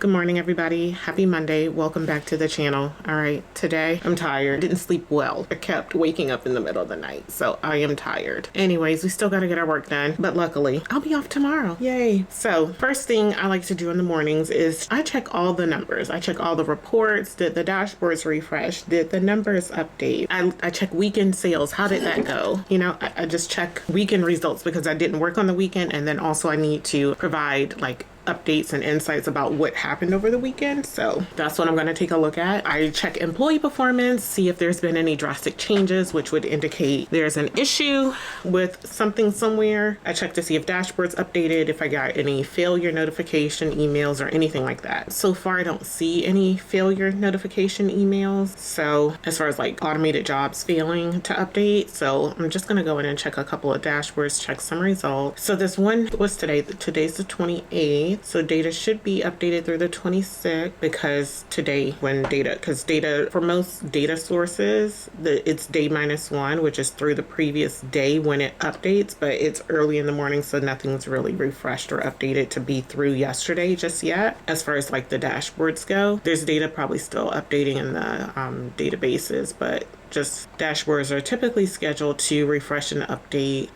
Good morning, everybody. Happy Monday. Welcome back to the channel. All right, today I'm tired. Didn't sleep well. I kept waking up in the middle of the night, so I am tired. Anyways, we still got to get our work done, but luckily I'll be off tomorrow. Yay. So first thing I like to do in the mornings is I check all the numbers. I check all the reports. Did the dashboards refresh? Did the numbers update? I check weekend sales. How did that go? I just check weekend results because I didn't work on the weekend, and then also I need to provide like updates and insights about what happened over the weekend. So that's what I'm going to take a look at. I check employee performance, see if there's been any drastic changes, which would indicate there's an issue with something somewhere. I check to see if dashboards updated, if I got any failure notification emails or anything like that. So far, I don't see any failure notification emails. So as far as like automated jobs failing to update, so I'm just going to go in and check a couple of dashboards, check some results. So this one was today. Today's the 28th. So data should be updated through the 26th because today because data for most data sources, it's day -1, which is through the previous day when it updates, but it's early in the morning, so nothing's really refreshed or updated to be through yesterday just yet. As far as like the dashboards go, there's data probably still updating in the databases, but just dashboards are typically scheduled to refresh and update.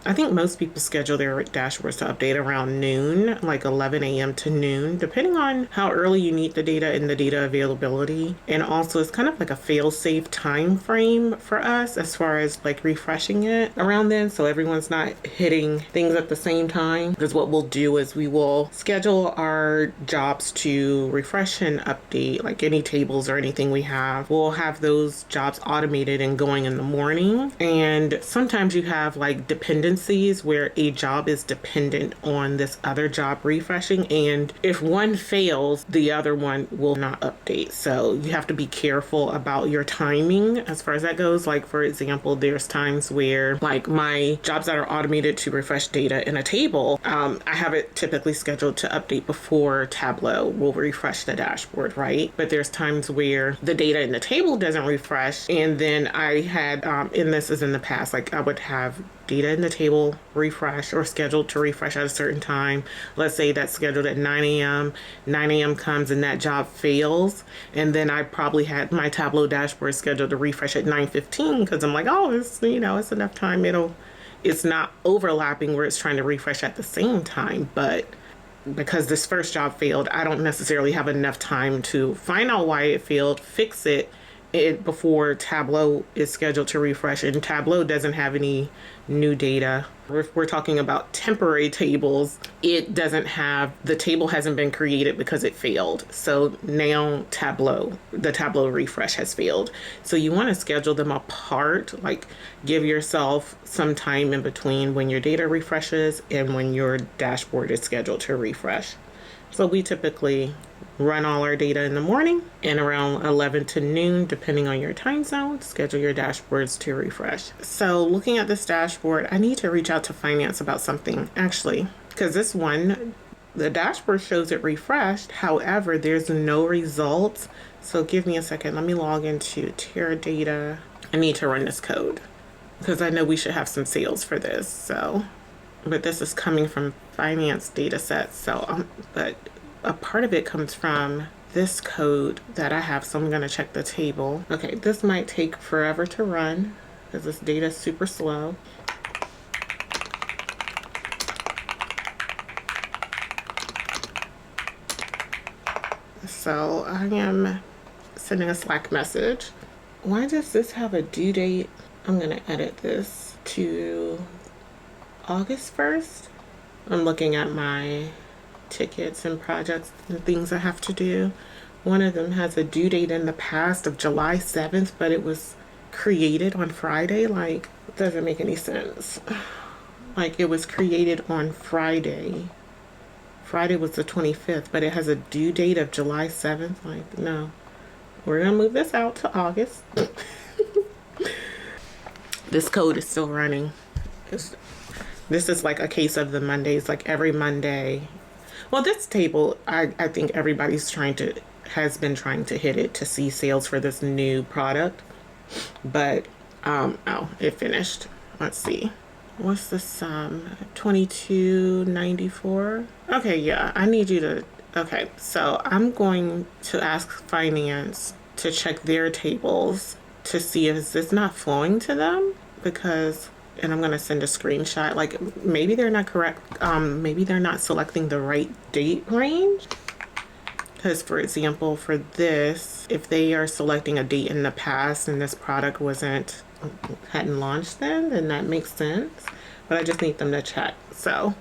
I think most people schedule their dashboards to update around noon, like 11 a.m. to noon, depending on how early you need the data and the data availability. And also it's kind of like a fail-safe time frame for us as far as like refreshing it around then, so everyone's not hitting things at the same time. Because what we'll do is we will schedule our jobs to refresh and update, like any tables or anything we have. We'll have those jobs automated and going in the morning. And sometimes you have like dependencies where a job is dependent on this other job refreshing, and if one fails, the other one will not update. So you have to be careful about your timing as far as that goes. Like for example, there's times where like my jobs that are automated to refresh data in a table, I have it typically scheduled to update before Tableau will refresh the dashboard, right? But there's times where the data in the table doesn't refresh, and then I had, and this is in the past, like I would have data in the table refresh or scheduled to refresh at a certain time. Let's say that's scheduled at 9 a.m. 9 a.m. comes and that job fails, and then I probably had my Tableau dashboard scheduled to refresh at 9:15 because I'm like, oh, it's it's enough time. It's not overlapping where it's trying to refresh at the same time, but because this first job failed, I don't necessarily have enough time to find out why it failed, fix it before Tableau is scheduled to refresh, and Tableau doesn't have any new data. If we're talking about temporary tables, it doesn't have, the table hasn't been created because it failed. So now the Tableau refresh has failed. So you want to schedule them apart, like give yourself some time in between when your data refreshes and when your dashboard is scheduled to refresh. So we typically run all our data in the morning, and around 11 to noon, depending on your time zone, schedule your dashboards to refresh. So looking at this dashboard, I need to reach out to finance about something actually, because this one, the dashboard shows it refreshed. However, there's no results. So give me a second. Let me log into Teradata. I need to run this code because I know we should have some sales for this. So, but this is coming from finance data sets. So, but a part of it comes from this code that I have. So I'm going to check the table. Okay, this might take forever to run because this data is super slow. So I am sending a Slack message. Why does this have a due date? I'm going to edit this to August 1st. I'm looking at my tickets and projects and things I have to do. One of them has a due date in the past of July 7th, but it was created on Friday. Like, it doesn't make any sense. Like, it was created on Friday. Friday was the 25th, but it has a due date of July 7th. Like, no. We're gonna move this out to August. This code is still running. This is like a case of the Mondays, like every Monday. Well, this table, I think everybody's has been trying to hit it to see sales for this new product. But, oh, it finished. Let's see. What's the sum? 22.94. Okay, yeah, I need you to Okay, so I'm going to ask finance to check their tables to see if it's not flowing to them, because, and I'm gonna send a screenshot, like maybe they're not correct, maybe they're not selecting the right date range. Because for example, for this, if they are selecting a date in the past and this product hadn't launched then that makes sense. But I just need them to check. So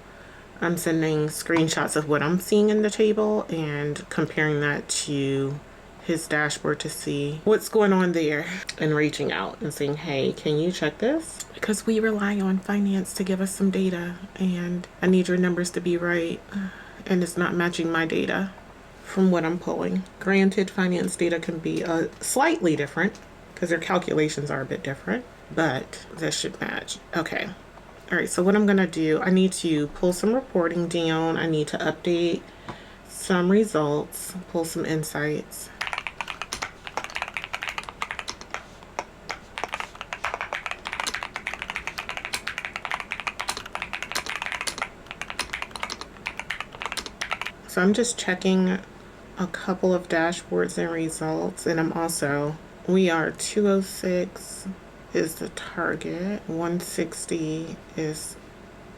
I'm sending screenshots of what I'm seeing in the table and comparing that to his dashboard to see what's going on there, and reaching out and saying, hey, can you check this? Because we rely on finance to give us some data, and I need your numbers to be right, and it's not matching my data from what I'm pulling. Granted, finance data can be slightly different because their calculations are a bit different, but this should match. Okay. All right, so what I'm gonna do, I need to pull some reporting down. I need to update some results, pull some insights. So I'm just checking a couple of dashboards and results, and we are 206 is the target, 160 is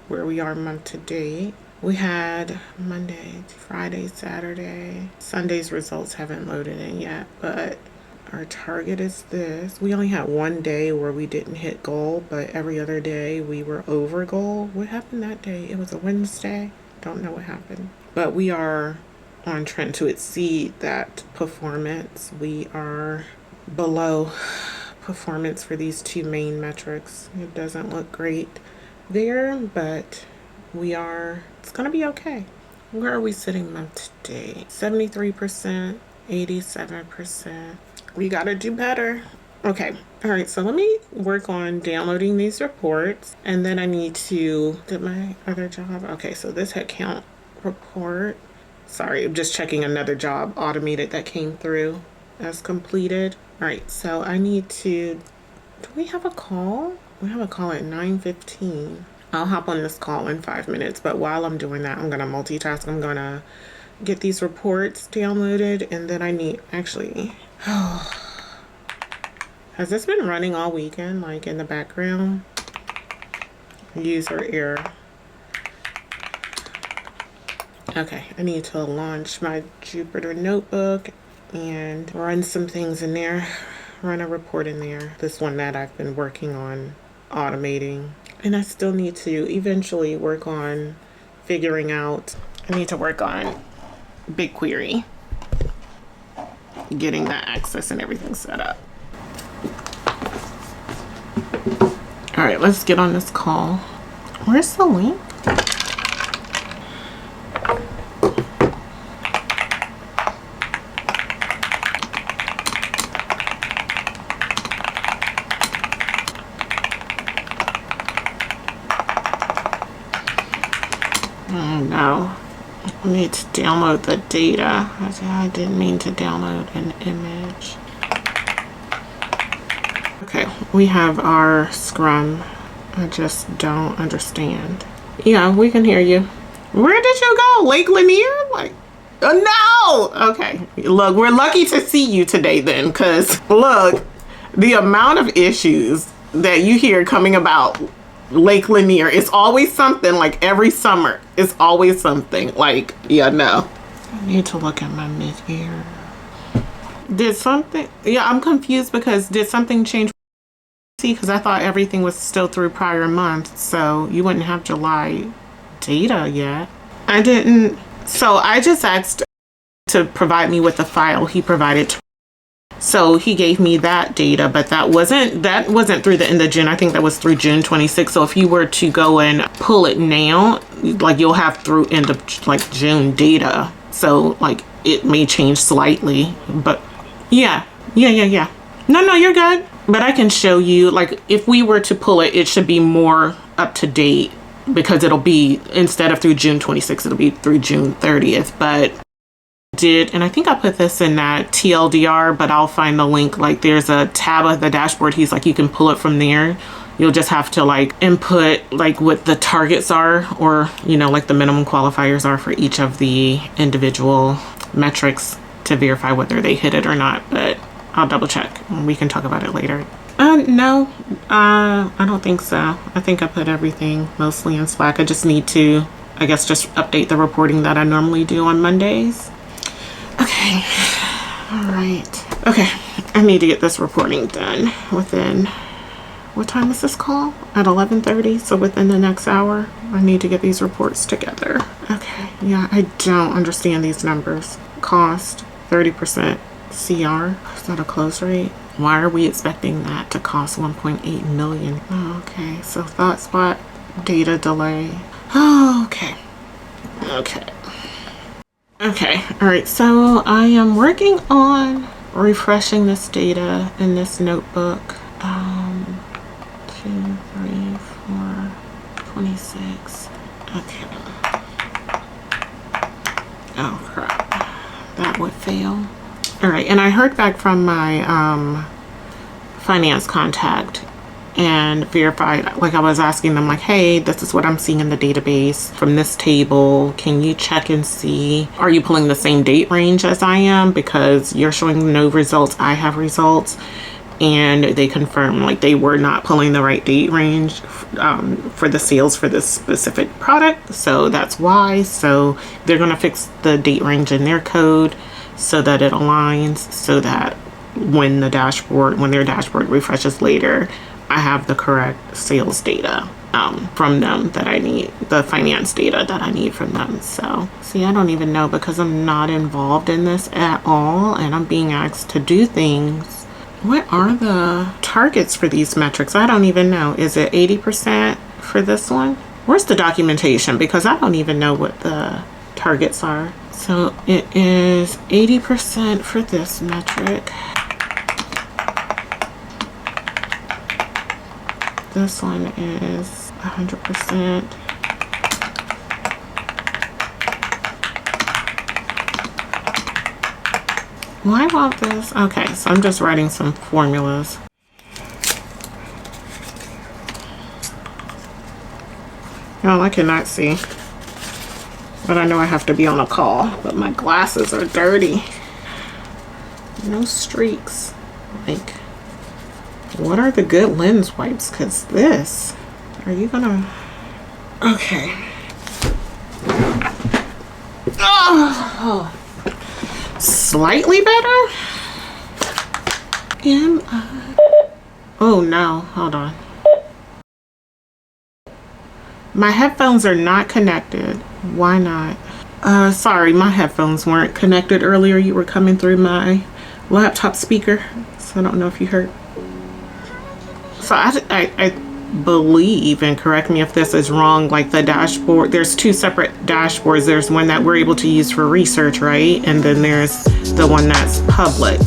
where we are month to date. We had Monday, Friday, Saturday, Sunday's results haven't loaded in yet, but our target is this. We only had one day where we didn't hit goal, but every other day we were over goal. What happened that day? It was a Wednesday. Don't know what happened, but we are on trend to exceed that performance. We are below performance for these two main metrics. It doesn't look great there, but it's gonna be okay. Where are we sitting month to date? 73%, 87%. We gotta do better. Okay, all right, so let me work on downloading these reports, and then I need to do my other job. Okay, so this headcount report, sorry, I'm just checking another job automated that came through as completed. All right, so I need to, do we have a call? We have a call at 9:15. I'll hop on this call in 5 minutes, but while I'm doing that, I'm gonna multitask. I'm gonna get these reports downloaded, and then I need, actually, has this been running all weekend, like in the background? User error. Okay, I need to launch my Jupyter notebook and run some things in there, run a report in there. This one that I've been working on automating. And I still need to eventually work on figuring out, I need to work on BigQuery, getting that access and everything set up. All right, let's get on this call. Where's the link? No, I need to download the data. I didn't mean to download an image. Okay, we have our Scrum. I just don't understand. Yeah, we can hear you. Where did you go? Lake Lanier? Like, no! Okay, look, we're lucky to see you today then, because look, the amount of issues that you hear coming about Lake Lanier, it's always something. Like every summer, it's always something. Like, yeah, no. I need to look at my mid-year. Did something, yeah, I'm confused because did something change? See, because I thought everything was still through prior months, so you wouldn't have July data yet. I didn't, so I just asked to provide me with the file he provided. So he gave me that data, but that wasn't through the end of June. I think that was through June 26th. So if you were to go and pull it now, like you'll have through end of like June data. So like it may change slightly, but yeah. No, you're good. But I can show you, like if we were to pull it, it should be more up to date because it'll be, instead of through June 26th, it'll be through June 30th. But and I think I put this in that TLDR, but I'll find the link. Like there's a tab of the dashboard. He's like, you can pull it from there. You'll just have to like input like what the targets are, or, you know, like the minimum qualifiers are for each of the individual metrics to verify whether they hit it or not. But I'll double check. We can talk about it later. No, I don't think so. I think I put everything mostly in Slack. I just need to, I guess, just update the reporting that I normally do on Mondays. Okay. All right. Okay. I need to get this reporting done within, what time is this call? At 11:30. So within the next hour, I need to get these reports together. Okay. Yeah, I don't understand these numbers. Cost, 30% CR. Is that a close rate? Why are we expecting that to cost 1.8 million? Oh, okay. So ThoughtSpot data delay. Oh, okay. Okay. Okay. All right. So I am working on refreshing this data in this notebook. 2, 3, 4, 26. Okay. Oh crap. That would fail. All right. And I heard back from my finance contact and verified, like I was asking them like, hey, this is what I'm seeing in the database from this table. Can you check and see, are you pulling the same date range as I am? Because you're showing no results, I have results. And they confirmed like they were not pulling the right date range for the sales for this specific product. So that's why. So they're going to fix the date range in their code so that it aligns, so that when their dashboard refreshes later, I have the correct sales data from them that I need, the finance data that I need from them. So see, I don't even know, because I'm not involved in this at all and I'm being asked to do things. What are the targets for these metrics? I don't even know. Is it 80% for this one? Where's the documentation? Because I don't even know what the targets are. So it is 80% for this metric. This one is 100%. Why won't this? Okay, so I'm just writing some formulas. Oh, I cannot see. But I know I have to be on a call. But my glasses are dirty. No streaks. Like, what are the good lens wipes? Because this, are you gonna... Okay. Oh. Slightly better? Am I? Oh no, hold on. My headphones are not connected. Why not? Sorry, my headphones weren't connected earlier. You were coming through my laptop speaker, so I don't know if you heard. So I believe, and correct me if this is wrong, like the dashboard, there's two separate dashboards. There's one that we're able to use for research, right? And then there's the one that's public.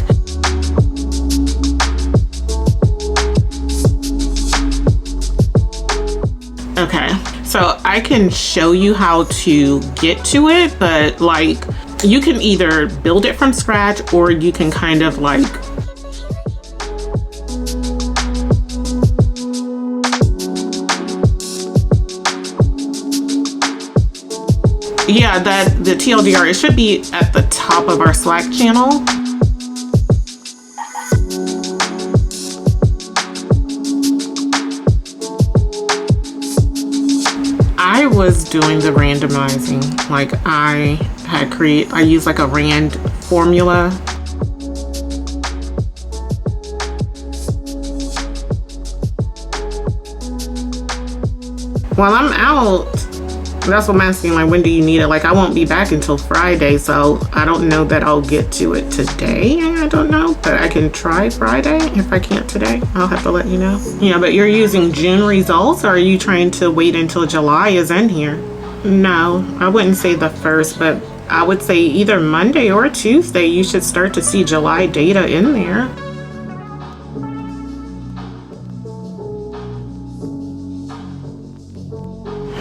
Okay, so I can show you how to get to it, but like you can either build it from scratch or you can kind of like yeah, that the TLDR, it should be at the top of our Slack channel. I was doing the randomizing. Like I used like a rand formula. While I'm out, that's what I'm asking, like, when do you need it? Like, I won't be back until Friday, so I don't know that I'll get to it today. I don't know, but I can try Friday. If I can't today, I'll have to let you know. Yeah, but you're using June results, or are you trying to wait until July is in here? No, I wouldn't say the first, but I would say either Monday or Tuesday, you should start to see July data in there.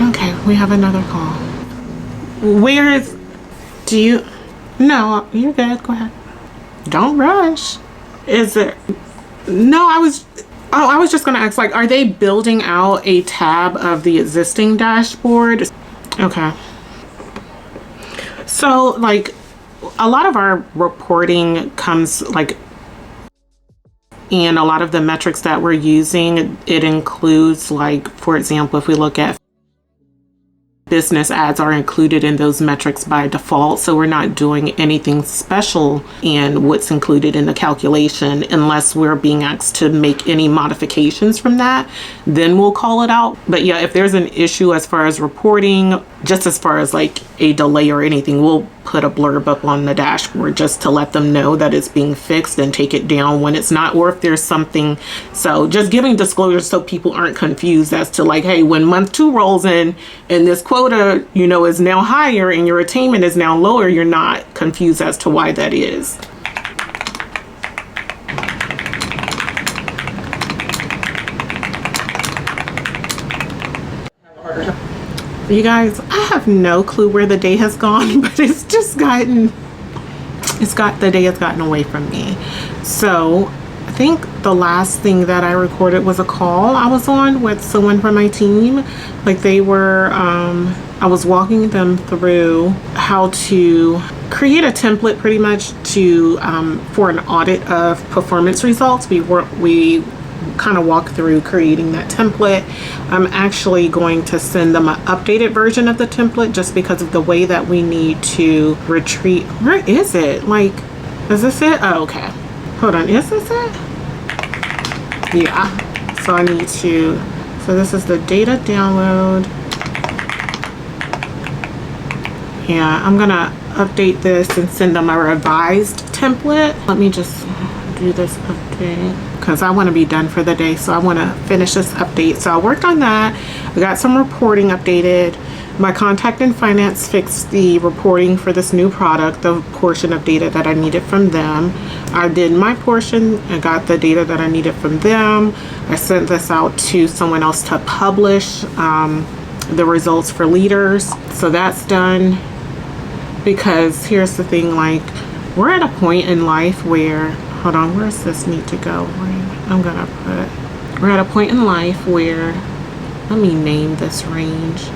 Okay, we have another call. No, you're good, go ahead. Don't rush. Is it? No, Oh, I was just gonna ask, like, are they building out a tab of the existing dashboard? Okay. So, like, a lot of our reporting comes, like, and a lot of the metrics that we're using, it includes, like, for example, if we look at business ads are included in those metrics by default. So we're not doing anything special in what's included in the calculation unless we're being asked to make any modifications from that, then we'll call it out. But yeah, if there's an issue as far as reporting, just as far as like a delay or anything, we'll put a blurb up on the dashboard just to let them know that it's being fixed and take it down when it's not, or if there's something. So just giving disclosure so people aren't confused as to like, hey, when month 2 rolls in and this quota, you know, is now higher and your attainment is now lower, you're not confused as to why that is. You guys, I have no clue where the day has gone, but it's just gotten, the day has gotten away from me. So I think the last thing that I recorded was a call I was on with someone from my team. Like they were, I was walking them through how to create a template pretty much to, for an audit of performance results. We kind of walk through creating that template. I'm actually going to send them an updated version of the template just because of the way that we need to retreat. Where is it? Like, is this it? Oh, okay. Hold on. Is this it? Yeah. So I need to, so this is the data download. Yeah, I'm gonna update this and send them a revised template. Let me just do this update because I want to be done for the day, so I want to finish this update. So I worked on that. I got some reporting updated. My contact and finance fixed the reporting for this new product, the portion of data that I needed from them. I did my portion. I got the data that I needed from them. I sent this out to someone else to publish the results for leaders. So that's done. Because here's the thing, like, we're at a point in life where, hold on, where does this need to go? I'm gonna put, we're at a point in life where, let me name this range.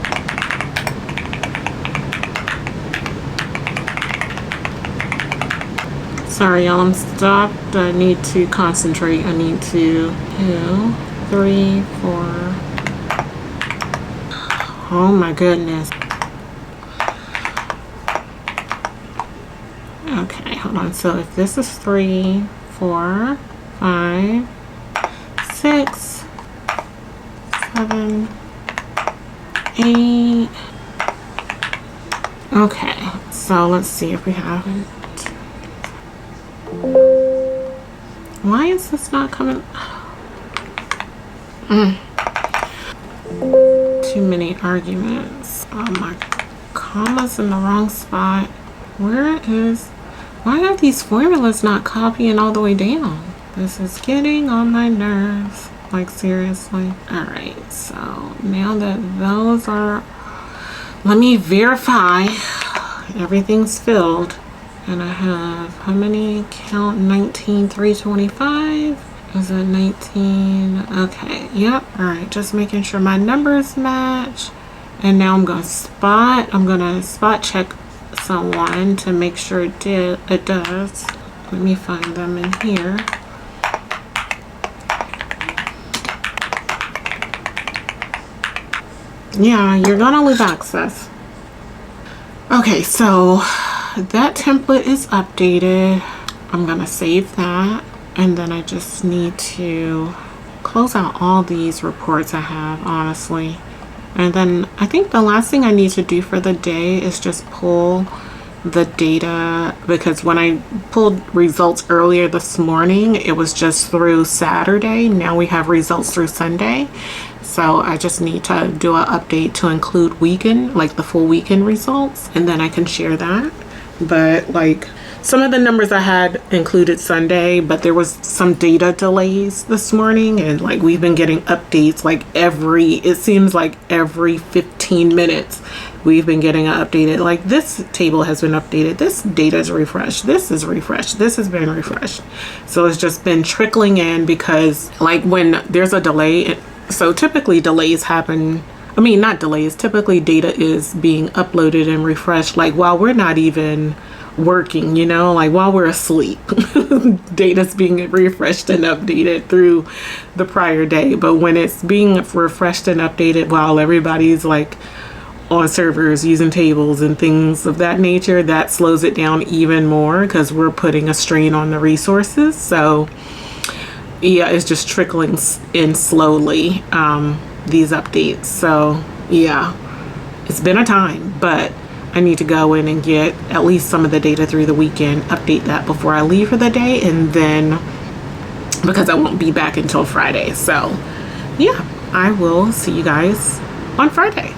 Sorry, y'all, I'm stopped. I need to concentrate. I need to, 2, 3, 4. Oh my goodness. Okay, hold on. So if this is 3, 4, 5, 6, 7, 8. Okay, so let's see if we have it. Why is this not coming? Too many arguments. Oh my, comma's in the wrong spot. Where is, why are these formulas not copying all the way down? This is getting on my nerves. Like, seriously. All right, so now that those are, let me verify everything's filled. And I have, how many count? 19,325. Is it 19? Okay, yep. All right, just making sure my numbers match. And now I'm gonna spot check someone to make sure it does. Let me find them in here. Yeah, you're gonna lose access. Okay, so that template is updated. I'm gonna save that, and then I just need to close out all these reports I have, honestly. And then I think the last thing I need to do for the day is just pull the data, because when I pulled results earlier this morning, it was just through Saturday. Now we have results through Sunday. So I just need to do an update to include weekend, like the full weekend results, and then I can share that. But like, some of the numbers I had included Sunday, but there was some data delays this morning, and like we've been getting updates like it seems like every 15 minutes we've been getting updated. Like this table has been updated. This data is refreshed. This is refreshed. This has been refreshed. So it's just been trickling in because like when there's a delay, so typically delays happen. I mean, not delays. Typically data is being uploaded and refreshed like while we're not even working, you know, like while we're asleep. Data's being refreshed and updated through the prior day. But when it's being refreshed and updated while everybody's like on servers using tables and things of that nature, that slows it down even more because we're putting a strain on the resources. So yeah, it's just trickling in slowly, these updates. So yeah, it's been a time, but I need to go in and get at least some of the data through the weekend, update that before I leave for the day, and then because I won't be back until Friday. So yeah, I will see you guys on Friday.